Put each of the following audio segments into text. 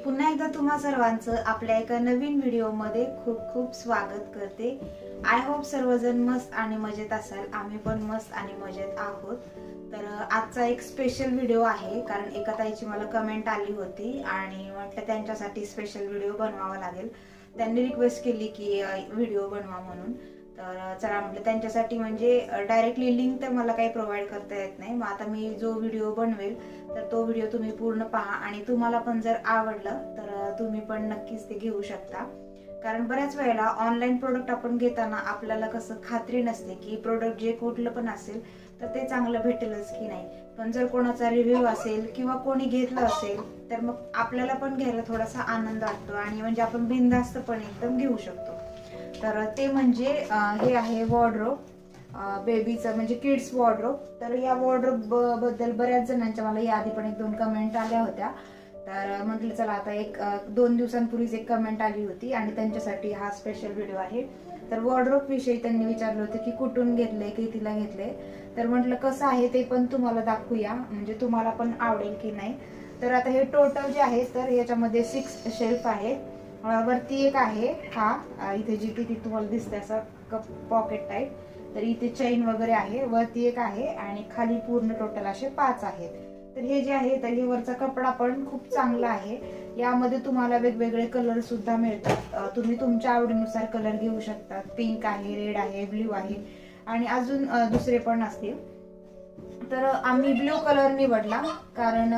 पुन्हा एकदा तुम्हा सर्वांचं आपल्या एका नवीन व्हिडिओमध्ये खूप खूप स्वागत करते। आय होप सर्वजण मस्त आणि मजेत असाल। आम्ही पण मस्त आणि मजेत आहोत। तर आजचा एक स्पेशल व्हिडिओ आहे, कारण एका ताईची मला कमेंट आली होती आणि म्हटलं त्यांच्यासाठी स्पेशल व्हिडिओ बनवावा लागेल। त्यांनी रिक्वेस्ट केली की व्हिडिओ बनवा म्हणून। तर चला म्हटलं त्यांच्यासाठी, म्हणजे डायरेक्टली लिंक तर मला काही प्रोव्हाइड करता येत नाही। मग आता मी जो व्हिडिओ बनवेल तर तो व्हिडिओ तुम्ही पूर्ण पहा आणि तुम्हाला पण जर आवडलं तर तुम्ही पण नक्कीच ते घेऊ शकता। कारण बऱ्याच वेळेला ऑनलाईन प्रोडक्ट आपण घेताना आपल्याला कसं खात्री नसते की प्रोडक्ट जे कुठलं पण असेल तर ते चांगलं भेटेलच की नाही। पण जर कोणाचा रिव्ह्यू असेल किंवा कोणी घेतलं असेल तर मग आपल्याला पण घ्यायला थोडासा आनंद वाटतो आणि म्हणजे आपण बिनधास्तपणे एकदम घेऊ शकतो। तर ते म्हणजे हे आहे वॉर्डरोब, बेबीचं म्हणजे किड्स वॉर्डरोब। तर या वॉर्डरोब बद्दल बऱ्याच जणांच्या मला याआधी पण 1-2 कमेंट आल्या होत्या। तर म्हटलं चला आता 1-2 दिवसांपूर्वीच एक कमेंट आली होती आणि त्यांच्यासाठी हा स्पेशल व्हिडिओ आहे। तर वॉर्डरोब विषयी त्यांनी विचारलं होतं की कुठून घेतले, कितीला घेतले। तर म्हटलं कसं आहे ते पण तुम्हाला दाखवूया, म्हणजे तुम्हाला पण आवडेल की नाही। तर आता हे टोटल जे आहे तर याच्यामध्ये 6 शेल्फ आहे। वरती एक आहे, हा इथे जिथे तुम्हाला दिसते असं पॉकेट टाईप। तर इथे चेन वगैरे आहे, वरती एक आहे आणि खाली पूर्ण टोटल असे 5 आहेत। तर हे जे आहे तर हे वरचा कपडा पण खूप चांगला आहे। यामध्ये तुम्हाला वेगवेगळे कलर सुद्धा मिळतात, तुम्ही तुमच्या आवडीनुसार कलर घेऊ शकता। पिंक आहे, रेड आहे, ब्ल्यू आहे आणि अजून दुसरे पण असतील। तर आम्ही ब्ल्यू कलर निवडला, कारण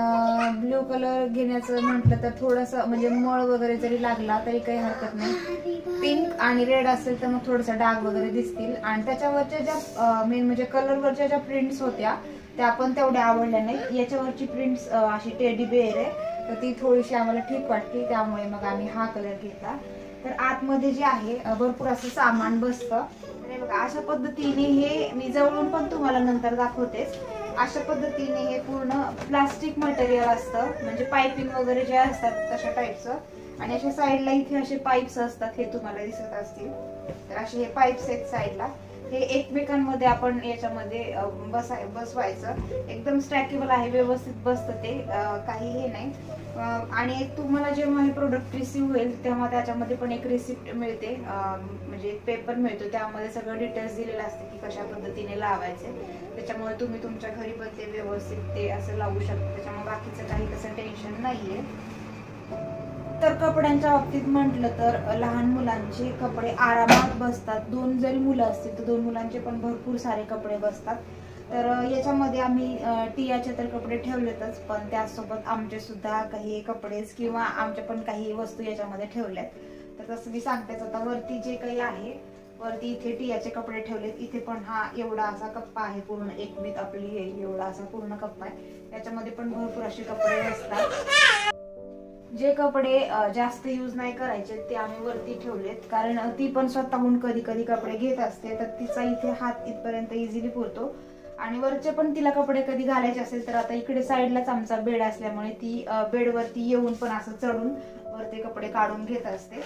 ब्ल्यू कलर घेण्याचं म्हटलं तर थोडंसं म्हणजे मळ वगैरे जरी लागला तरी काही हरकत नाही। पिंक आणि रेड असेल तर मग थोडंसं डाग वगैरे दिसतील आणि त्याच्यावरच्या ज्या मेन म्हणजे कलरवरच्या ज्या प्रिंट्स होत्या त्या पण तेवढ्या आवडल्या नाही। याच्यावरची प्रिंट्स अशी टेडी बेअर आहे तर ती थोडीशी आम्हाला ठीक वाटली, त्यामुळे मग आम्ही हा कलर घेतला। तर आतमध्ये जे आहे भरपूर असं सामान बसतं। तर बघा अशा पद्धतीने हे मी जवळून पण तुम्हाला नंतर दाखवतेच। अशा पद्धतीने हे पूर्ण प्लास्टिक मटेरियल असतं, म्हणजे पाइपिंग वगैरे जे असतात तशा टाईपचं। आणि अशा साईडला इथे असे पाईप्स असतात, हे तुम्हाला दिसत असतील। तर असे हे पाईप्स आहेत साईडला, हे एकमेकांमध्ये आपण याच्यामध्ये बसवायचं। एकदम स्ट्रॅकेबल आहे, व्यवस्थित बसतं ते, काही हे नाही। आणि तुम्हाला जेव्हा हे प्रोडक्ट रिसीव्ह होईल तेव्हा त्याच्यामध्ये पण एक रिसिप्ट मिळते, म्हणजे एक पेपर मिळतो, त्यामध्ये सगळं डिटेल्स दिलेलं असते की कशा पद्धतीने लावायचे। त्याच्यामुळे तुम्ही तुमच्या घरी पण ते व्यवस्थित ते असं लावू शकता, त्याच्यामुळे बाकीचं काही तसं टेन्शन नाहीये। तर कपड्यांच्या बाबतीत म्हटलं तर लहान मुलांचे कपडे आरामात बसतात। 2 जरी मुलं असतील तर 2 मुलांचे पण भरपूर सारे कपडे बसतात। तर याच्यामध्ये आम्ही टियाचे तर कपडे ठेवलेतच, पण त्यासोबत आमचे सुद्धा काही कपडे किंवा आमच्या पण काही वस्तू याच्यामध्ये ठेवल्यात। तर तसं मी सांगतेच, आता वरती जे काही आहे, वरती इथे टियाचे कपडे ठेवलेत। इथे पण हा एवढा असा कप्पा आहे, पूर्ण एकवीत आपली एवढा असा पूर्ण कप्पा आहे। त्याच्यामध्ये पण भरपूर असे कपडे असतात। जे कपडे जास्त यूज नाही करायचे ते आम्ही वरती ठेवलेत, कारण ती पण स्वतःहून कधी कधी कपडे घेत असते, तर तिचा इथे हात इथपर्यंत इझिली पुरतो। आणि वरचे पण तिला कपडे कधी घालायचे असेल तर आता इकडे साईडलाच आमचा बेड असल्यामुळे ती बेडवरती येऊन पण असं चढून वरती कपडे काढून घेत असते।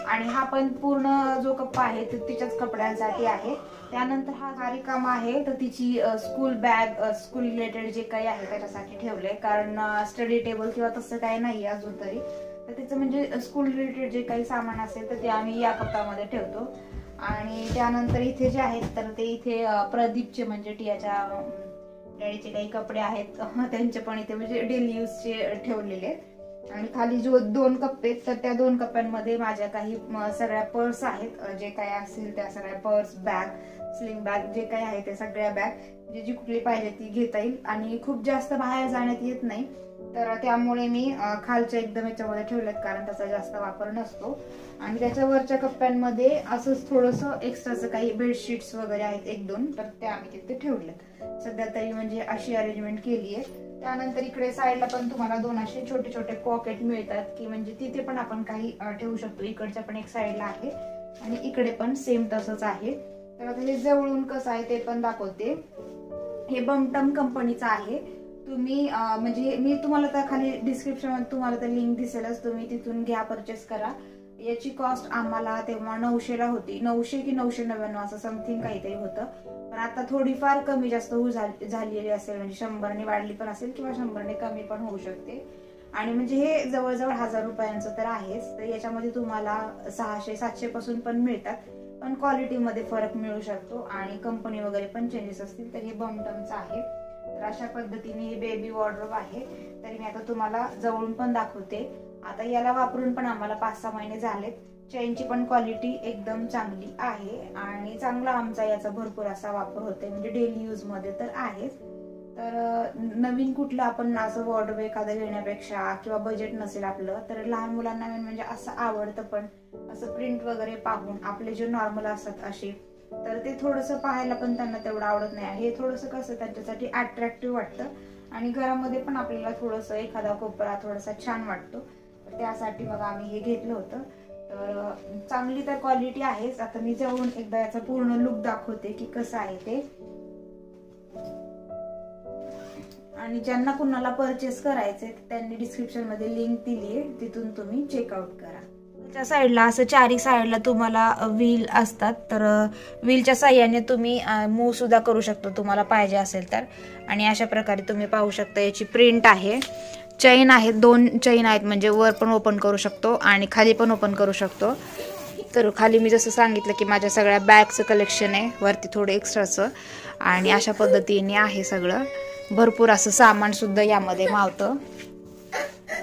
आणि हा पण पूर्ण जो कप्पा आहे तो तिच्याच कपड्यांसाठी आहे। त्यानंतर हा रिकामा आहे, तर तिची स्कूल बॅग, स्कूल रिलेटेड जे काही आहे त्याच्यासाठी ठेवलंय, कारण स्टडी टेबल किंवा तसं काही नाही अजून तरी। तर तिचं म्हणजे स्कूल रिलेटेड जे काही सामान असेल तर ते आम्ही या कप्प्यामध्ये ठेवतो। आणि त्यानंतर इथे जे आहेत तर ते इथे प्रदीपचे म्हणजे टियाच्या डॅडीचे काही कपडे आहेत त्यांचे पण इथे म्हणजे डेली यूजचे ठेवलेले आहेत। आणि खाली जो 2 कप्पे तर त्या 2 कप्प्यांमध्ये माझ्या काही सगळ्या पर्स आहेत, जे काही असतील त्या सगळ्या पर्स, बॅग, स्लिंग बॅग जे काही आहे ते सगळ्या बॅग जी कुठली पाहिजे ती घेता येईल। आणि खूप जास्त बाहेर जाण्यात येत नाही, तर त्यामुळे मी खालच्या एकदम याच्यामध्ये ठेवलेत, कारण त्याचा जास्त वापर नसतो। आणि त्याच्या वरच्या कप्प्यांमध्ये असंच थोडंसं एक्स्ट्राचं काही बेडशीट्स वगैरे आहेत 1-2, तर ते आम्ही तिथे ठेवलेत सध्या तरी, म्हणजे अशी अरेंजमेंट केली आहे। त्यानंतर इकडे साईडला पण तुम्हाला 2 असे छोटे छोटे पॉकेट मिळतात, की म्हणजे तिथे पण आपण काही ठेवू शकतो। इकडच्या पण एक साईडला आहे आणि इकडे पण सेम तसंच आहे। तर आता हे जवळून कसं आहे ते पण दाखवते। हे बमटम कंपनीचं आहे। तुम्ही म्हणजे मी तुम्हाला तर खाली डिस्क्रिप्शन मध्ये तुम्हाला तर लिंक दिसेलच, तुम्ही तिथून घ्या, परचेस करा। याची कॉस्ट आम्हाला तेव्हा 900 ला होती, 900 की 999 असं समथिंग काहीतरी होतं। पण आता थोडीफार कमी जास्त झालेली असेल, म्हणजे 100 ने वाढली पण असेल किंवा 100 ने कमी पण होऊ शकते। आणि म्हणजे हे जवळजवळ 1000 रुपयांचं तर आहेच. तर याच्यामध्ये तुम्हाला 600-700 पासून पण मिळतात, पण क्वालिटीमध्ये फरक मिळू शकतो आणि कंपनी वगैरे पण चेंजेस असतील. तर हे बमटमचं आहे. तर अशा पद्धतीने हे बेबी वॉर्डरोब आहे. तरी मी आता तुम्हाला जवळून पण दाखवते. आता याला वापरून पण आम्हाला 5-6 महिने झालेत. चेनची पण क्वालिटी एकदम चांगली आहे आणि चांगला आमचा याचा भरपूर असा वापर होतोय, म्हणजे डेली यूज मध्ये तर आहेच. तर नवीन कुठलं आपण असं वॉर्डरोब एखादं घेण्यापेक्षा किंवा बजेट नसेल आपलं, तर लहान मुलांना म्हणजे असं आवडतं पण असं प्रिंट वगैरे पाहून आपले जे नॉर्मल असतात असे, तर ते थोडंसं पाहायला पण त्यांना तेवढं आवडत नाही. हे थोडंसं कसं त्यांच्यासाठी अट्रॅक्टिव्ह वाटतं आणि घरामध्ये पण आपल्याला थोडंसं एखादा कोपरा थोडासा छान वाटतो. तर त्यासाठी मग आम्ही हे घेतलं होतं. तर चांगली तर क्वालिटी आहेच. आता मी जवळून एकदा याचा पूर्ण लुक दाखवते की कसं आहे ते. आणि ज्यांना कुणाला परचेस करायचे त्यांनी डिस्क्रिप्शन मध्ये लिंक दिली आहे, तिथून तुम्ही चेकआउट करा. त्या साईडला असं चारी साईडला तुम्हाला व्हील असतात. तर व्हीलच्या साह्याने तुम्ही मूव सुद्धा करू शकतो तुम्हाला पाहिजे असेल तर. आणि अशा प्रकारे तुम्ही पाहू शकता याची प्रिंट आहे. चैन आहेत, 2 चैन आहेत, म्हणजे वर पण ओपन करू शकतो आणि खाली पण ओपन करू शकतो. तर खाली मी जसं सांगितलं की माझ्या सगळ्या बॅगचं कलेक्शन आहे, वरती थोडं एक्स्ट्राचं. आणि अशा पद्धतीने आहे सगळं. भरपूर असं सामान सुद्धा यामध्ये मावतं.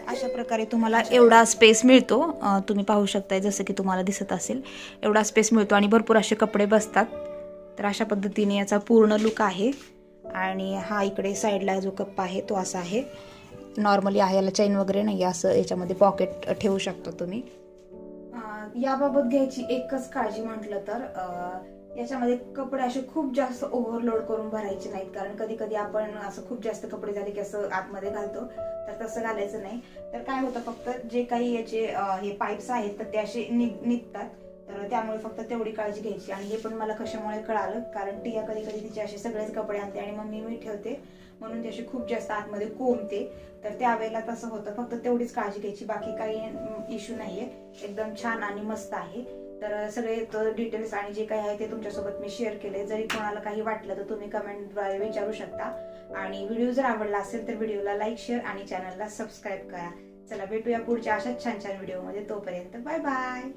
अशा प्रकारे तुम्हाला एवढा स्पेस मिळतो. तुम्ही पाहू शकताय जसं की तुम्हाला दिसत असेल एवढा स्पेस मिळतो आणि भरपूर असे कपडे बसतात. तर अशा पद्धतीने याचा पूर्ण लुक आहे. आणि हा इकडे साईडला जो कप्पा आहे तो असा आहे, नॉर्मली आहे, याला चैन वगैरे नाही, असं याच्यामध्ये पॉकेट ठेवू शकतो तुम्ही. याबाबत घ्यायची एकच काळजी म्हटलं तर याच्यामध्ये कपडे असे खूप जास्त ओव्हरलोड करून भरायचे नाहीत, कारण कधी कधी आपण असं खूप जास्त कपडे झाले की असं आतमध्ये घालतो, तर तसं घालायचं नाही. तर काय होतं, फक्त जे काही याचे हे पाईप्स आहेत तर ते असे निघतात. तर त्यामुळे फक्त तेवढी काळजी घ्यायची. आणि हे पण मला कशामुळे कळालं, कारण टिया कधी कधी तिचे असे सगळेच कपडे आणते आणि मग मी ठेवते म्हणून ते असे खूप जास्त आतमध्ये कोंबते. तर त्यावेळेला तसं होतं, फक्त तेवढीच काळजी घ्यायची, बाकी काही इश्यू नाहीये. एकदम छान आणि मस्त आहे. तर सगळे डिटेल्स आणि जे काही आहे ते तुमच्यासोबत मी शेअर केले. जरी कोणाला काही वाटलं तर तुम्ही कमेंटद्वारे विचारू शकता. आणि व्हिडिओ जर आवडला असेल तर व्हिडिओला लाईक, शेअर आणि चॅनलला सबस्क्राईब करा. चला भेटूया पुढच्या अशाच छान छान व्हिडिओमध्ये. तोपर्यंत बाय बाय.